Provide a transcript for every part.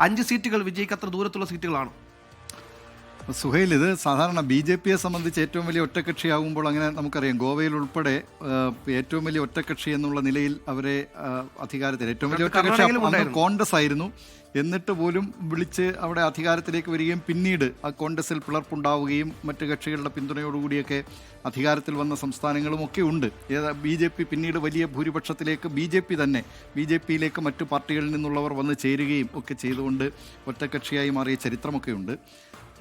5 സീറ്റുകൾ വിജയ്ക്ക് അത്ര ദൂരത്തുള്ള സീറ്റുകളാണ്. സുഹൈൽ, ഇത് സാധാരണ BJP-യെ സംബന്ധിച്ച് ഏറ്റവും വലിയ ഒറ്റക്കക്ഷിയാകുമ്പോൾ അങ്ങനെ നമുക്കറിയാം, ഗോവയിൽ ഉൾപ്പെടെ ഏറ്റവും വലിയ ഒറ്റക്കക്ഷി എന്നുള്ള നിലയിൽ അവരെ അധികാരത്തിൽ ഏറ്റവും വലിയ ഒറ്റക്കക്ഷി കോൺഗ്രസ് ആയിരുന്നു. എന്നിട്ട് പോലും വിളിച്ച് അവിടെ അധികാരത്തിലേക്ക് വരികയും പിന്നീട് ആ കോൺഗ്രസിൽ പിളർപ്പുണ്ടാവുകയും മറ്റ് കക്ഷികളുടെ പിന്തുണയോടുകൂടിയൊക്കെ അധികാരത്തിൽ വന്ന സംസ്ഥാനങ്ങളും ഒക്കെ ഉണ്ട്. BJP പിന്നീട് വലിയ ഭൂരിപക്ഷത്തിലേക്ക് BJP-യിലേക്ക് മറ്റു പാർട്ടികളിൽ നിന്നുള്ളവർ വന്ന് ചേരുകയും ഒക്കെ ചെയ്തുകൊണ്ട് ഒറ്റക്കക്ഷിയായി മാറിയ ചരിത്രമൊക്കെ ഉണ്ട്.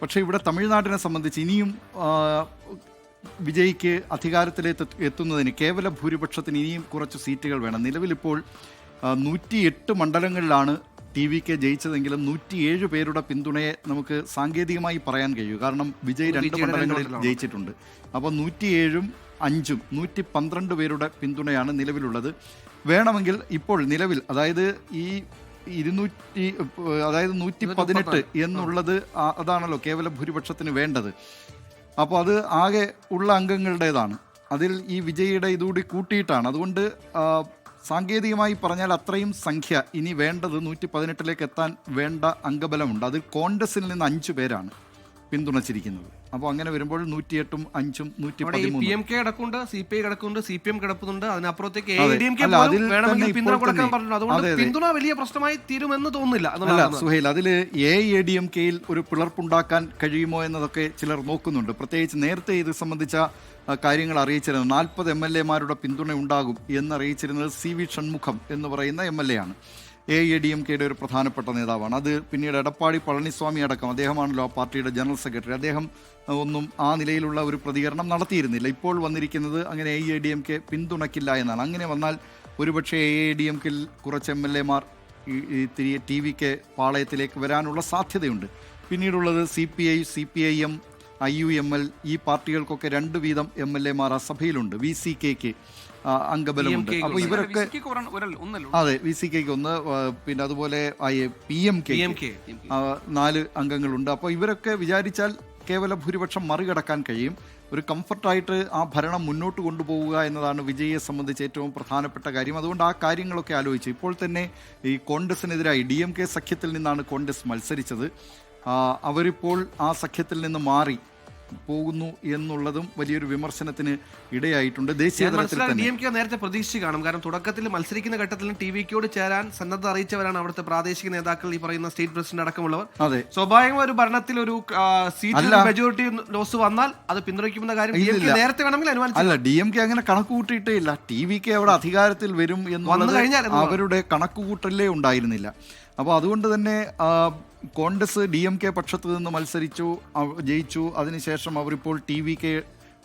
പക്ഷേ ഇവിടെ തമിഴ്നാടിനെ സംബന്ധിച്ച് ഇനിയും വിജയ്ക്ക് അധികാരത്തിലേക്ക് എത്തുന്നതിന് കേവല ഭൂരിപക്ഷത്തിന് ഇനിയും കുറച്ച് സീറ്റുകൾ വേണം. നിലവിലിപ്പോൾ 108 മണ്ഡലങ്ങളിലാണ് TVK ജയിച്ചതെങ്കിലും 107 പേരുടെ പിന്തുണയെ നമുക്ക് സാങ്കേതികമായി പറയാൻ കഴിയൂ. കാരണം വിജയ് 2 മണ്ഡലങ്ങളിൽ ജയിച്ചിട്ടുണ്ട്. അപ്പോൾ 107-ഉം 5-ഉം 112 പേരുടെ പിന്തുണയാണ് നിലവിലുള്ളത്. വേണമെങ്കിൽ ഇപ്പോൾ നിലവിൽ അതായത് ഈ 118 എന്നുള്ളത് അതാണല്ലോ കേവല ഭൂരിപക്ഷത്തിന് വേണ്ടത്. അപ്പോൾ അത് ആകെ ഉള്ള അംഗങ്ങളുടേതാണ്. അതിൽ ഈ വിജയിയുടെ ഇതുകൂടി കൂട്ടിയിട്ടാണ്. അതുകൊണ്ട് സാങ്കേതികമായി പറഞ്ഞാൽ അത്രയും സംഖ്യ ഇനി വേണ്ടത് 118-ലേക്ക് എത്താൻ വേണ്ട അംഗബലമുണ്ട്. അതിൽ കോൺഗ്രസിൽ നിന്ന് 5 പേരാണ് പിന്തുണച്ചിരിക്കുന്നത്. അപ്പോൾ അങ്ങനെ വരുമ്പോൾ 108-ഉം 5-ഉം 113. PMK കിടക്കുന്നുണ്ട്, CPI കിടക്കുന്നുണ്ട്, CPM കിടക്കുന്നുണ്ട്, അതിനപ്പുറത്തേക്ക് പിന്തുണ വലിയ പ്രശ്നമായി തീരുമെന്ന് തോന്നുന്നില്ല. സുഹൈൽ, അതിൽ AIADMK-യിൽ ഒരു പിളർപ്പുണ്ടാക്കാൻ കഴിയുമോ എന്നതൊക്കെ ചിലർ നോക്കുന്നുണ്ട്. പ്രത്യേകിച്ച് നേരത്തെ ഇത് സംബന്ധിച്ച കാര്യങ്ങൾ അറിയിച്ചിരുന്നത് 40 MLA-മാരുടെ പിന്തുണ ഉണ്ടാകും എന്നറിയിച്ചിരുന്നത് CV ഷൺമുഖം എന്ന് പറയുന്ന MLA ആണ്. AIADMK-യുടെ ഒരു പ്രധാനപ്പെട്ട നേതാവാണ്. അത് പിന്നീട് എടപ്പാടി പളനിസ്വാമി അടക്കം, അദ്ദേഹമാണല്ലോ ആ പാർട്ടിയുടെ ജനറൽ സെക്രട്ടറി, അദ്ദേഹം ഒന്നും ആ നിലയിലുള്ള ഒരു പ്രതികരണം നടത്തിയിരുന്നില്ല. ഇപ്പോൾ വന്നിരിക്കുന്നത് അങ്ങനെ AIADMK പിന്തുണയ്ക്കില്ല എന്നാണ്. അങ്ങനെ വന്നാൽ ഒരുപക്ഷെ AIADMK-ൽ കുറച്ച് MLA-മാർ TVK പാളയത്തിലേക്ക് വരാനുള്ള സാധ്യതയുണ്ട്. പിന്നീടുള്ളത് CPI, CPIM, IUML, ഈ പാർട്ടികൾക്കൊക്കെ 2 വീതം MLA-മാർ ആ സഭയിലുണ്ട്. VCK-ക്ക് അംഗബലമുണ്ട്. അപ്പോൾ ഇവരൊക്കെ അതെ, VCK-ക്ക് 1, പിന്നെ അതുപോലെ PMK 4 അംഗങ്ങളുണ്ട്. അപ്പോൾ ഇവരൊക്കെ വിചാരിച്ചാൽ കേവല ഭൂരിപക്ഷം മറികടക്കാൻ കഴിയും. ഒരു കംഫർട്ടായിട്ട് ആ ഭരണം മുന്നോട്ട് കൊണ്ടുപോവുക എന്നതാണ് വിജയെ സംബന്ധിച്ച് ഏറ്റവും പ്രധാനപ്പെട്ട കാര്യം. അതുകൊണ്ട് ആ കാര്യങ്ങളൊക്കെ ആലോചിച്ച് ഇപ്പോൾ തന്നെ ഈ കോൺഗ്രസിനെതിരായി DMK സഖ്യത്തിൽ നിന്നാണ് കോൺഗ്രസ് മത്സരിച്ചത്. അവരിപ്പോൾ ആ സഖ്യത്തിൽ നിന്ന് മാറി പോകുന്നു എന്നുള്ളതും വലിയൊരു വിമർശനത്തിന് ഇടയായിട്ടുണ്ട്. ദേശീയ തലത്തിൽ DMK നേരത്തെ പ്രതീക്ഷിച്ച് കാണും. കാരണം തുടക്കത്തിൽ മത്സരിക്കുന്ന ഘട്ടത്തിലും TVK-യോട് ചേരാൻ സന്നദ്ധ അറിയിച്ചവരാണ് അവിടുത്തെ പ്രാദേശിക നേതാക്കൾ, ഈ പറയുന്ന സ്റ്റേറ്റ് പ്രസിഡന്റ് അടക്കമുള്ളവർ. അതെ, സ്വാഭാവികമായ ഒരു ഭരണത്തിൽ ഒരു സീറ്റ് മെജോറിറ്റി ലോസ് വന്നാൽ അത് പിന്തുണയ്ക്കുമെന്ന കാര്യം നേരത്തെ വേണമെങ്കിൽ അനുമാനിച്ചു. അല്ല, DMK അങ്ങനെ കണക്ക് കൂട്ടിയിട്ടേ ഇല്ല. TVK അവിടെ അധികാരത്തിൽ വരും എന്നുള്ളത് അവരുടെ കണക്കുകൂട്ടലേ ഉണ്ടായിരുന്നില്ല. അപ്പോൾ അതുകൊണ്ട് തന്നെ കോൺഗ്രസ് DMK പക്ഷത്ത് നിന്ന് ജയിച്ചു. അതിനുശേഷം അവരിപ്പോൾ TVK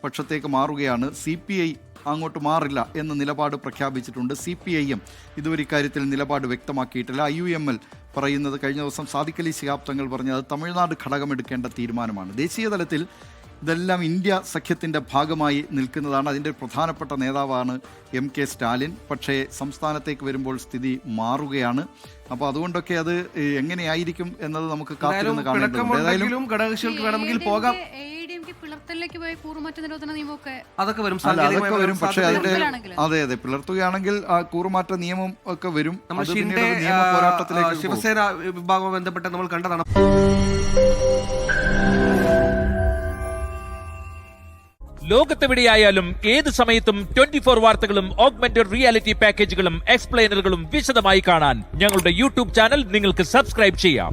പക്ഷത്തേക്ക് മാറുകയാണ്. CPI അങ്ങോട്ട് മാറില്ല എന്ന നിലപാട് പ്രഖ്യാപിച്ചിട്ടുണ്ട്. CPIM ഇതുവരെ ഇക്കാര്യത്തിൽ നിലപാട് വ്യക്തമാക്കിയിട്ടില്ല. IUML പറയുന്നത് കഴിഞ്ഞ ദിവസം സാദിഖ് അലി ശിഹാബ് തങ്ങൾ പറഞ്ഞത് തമിഴ്നാട് ഘടകമെടുക്കേണ്ട തീരുമാനമാണ്. ദേശീയ തലത്തിൽ ഇതെല്ലാം ഇന്ത്യ സഖ്യത്തിൻ്റെ ഭാഗമായി നിൽക്കുന്നതാണ്. അതിൻ്റെ പ്രധാനപ്പെട്ട നേതാവാണ് MK സ്റ്റാലിൻ. പക്ഷേ സംസ്ഥാനത്തേക്ക് വരുമ്പോൾ സ്ഥിതി മാറുകയാണ്. അപ്പോൾ അതുകൊണ്ടൊക്കെ അത് എങ്ങനെയായിരിക്കും എന്നത് നമുക്ക് കാത്തിരുന്ന് കാണേണ്ടതുണ്ട്. ഏതായാലും ഘടകകക്ഷികൾക്ക് വേണമെങ്കിൽ പോകാം. അതൊക്കെ വരും. പക്ഷേ അതിന്റെ അതെ പിളർത്തുകയാണെങ്കിൽ കൂറുമാറ്റ നിയമം ഒക്കെ വരും. പോരാട്ടത്തിലേക്ക് ശിവസേന വിഭാഗവുമായി ബന്ധപ്പെട്ട് നമ്മൾ കണ്ടതാണ്. ലോകത്തെവിടെയായാലും ഏത് സമയത്തും 24 വാർത്തകളും ഓഗ്മെന്റഡ് റിയാലിറ്റി പാക്കേജുകളും എക്സ്പ്ലെയിനറുകളും വിശദമായി കാണാൻ ഞങ്ങളുടെ YouTube ചാനൽ നിങ്ങൾക്ക് സബ്സ്ക്രൈബ് ചെയ്യാം.